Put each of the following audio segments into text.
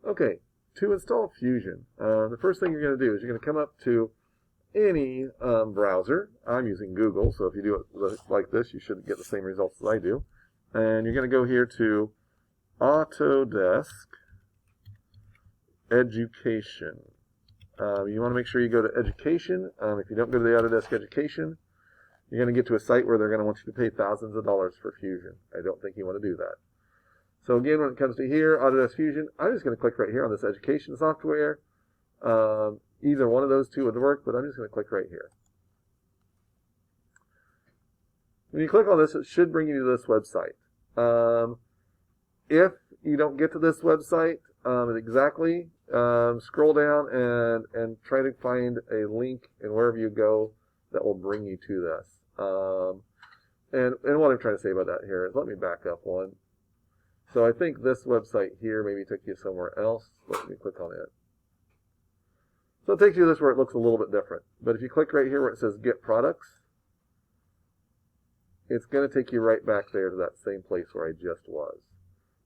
Okay, to install Fusion, the first thing you're going to do is you're going to come up to any browser. I'm using Google, so if you do it like this, you should get the same results as I do. And you're going to go here to Autodesk Education. You want to make sure you go to Education. If you don't go to the Autodesk Education, you're going to get to a site where they're going to want you to pay thousands of dollars for Fusion. I don't think you want to do that. So again, when it comes to here, Autodesk Fusion, I'm just going to click right here on this education software. Either one of those two would work, but I'm just going to click right here. When you click on this, it should bring you to this website. If you don't get to this website exactly, scroll down and try to find a link in wherever you go that will bring you to this. And what I'm trying to say about that here is, let me back up one. So I think this website here maybe took you somewhere else. Let me click on it. So it takes you to this where it looks a little bit different. But if you click right here where it says Get Products, it's going to take you right back there to that same place where I just was.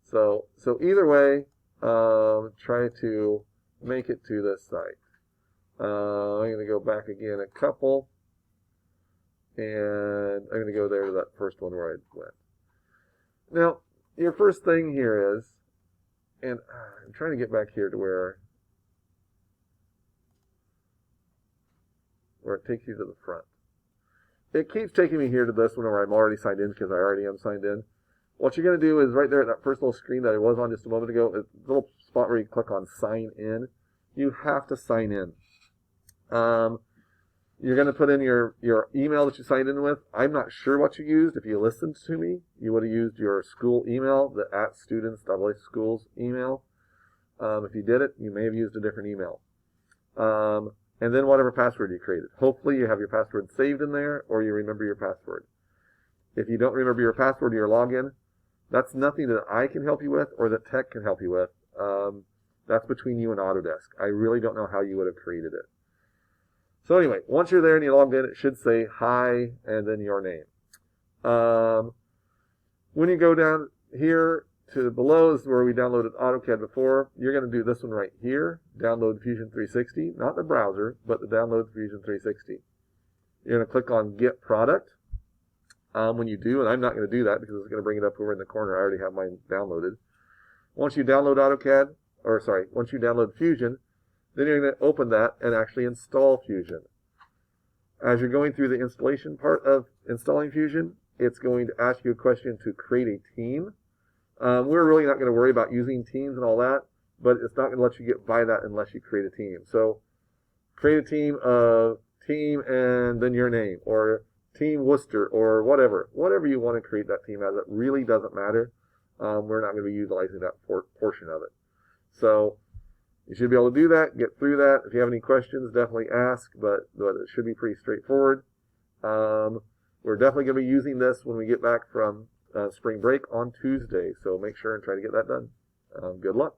So either way, try to make it to this site. I'm going to go back again a couple, and I'm going to go there to that first one where I went. Now, your first thing here is, and I'm trying to get back here to where it takes you to the front. It keeps taking me here to this one where I'm already signed in because I already am signed in. What you're going to do is right there at that first little screen that I was on just a moment ago, a little spot where you click on Sign In. You have to sign in. You're going to put in your email that you signed in with. I'm not sure what you used. If you listened to me, you would have used your school email, the @students.schools email. If you did it, you may have used a different email. And then whatever password you created. Hopefully you have your password saved in there, or you remember your password. If you don't remember your password or your login, that's nothing that I can help you with or that tech can help you with. That's between you and Autodesk. I really don't know how you would have created it. So anyway, once you're there and you logged in, it should say hi and then your name. When you go down here to below is where we downloaded AutoCAD before. You're going to do this one right here, download Fusion 360, not the browser, but the download Fusion 360. You're going to click on Get Product. When you do, and I'm not going to do that because it's going to bring it up over in the corner. I already have mine downloaded. Once you download once you download Fusion, then you're going to open that and actually install Fusion. As you're going through the installation part of installing Fusion, it's going to ask you a question to create a team. We're really not going to worry about using teams and all that, but it's not going to let you get by that unless you create a team. So create a team of team and then your name, or Team Worcester, or whatever you want to create that team as. It really doesn't matter. We're not going to be utilizing that portion of it. So you should be able to do that, get through that. If you have any questions, definitely ask, but it should be pretty straightforward. We're definitely going to be using this when we get back from spring break on Tuesday, so make sure and try to get that done. Good luck.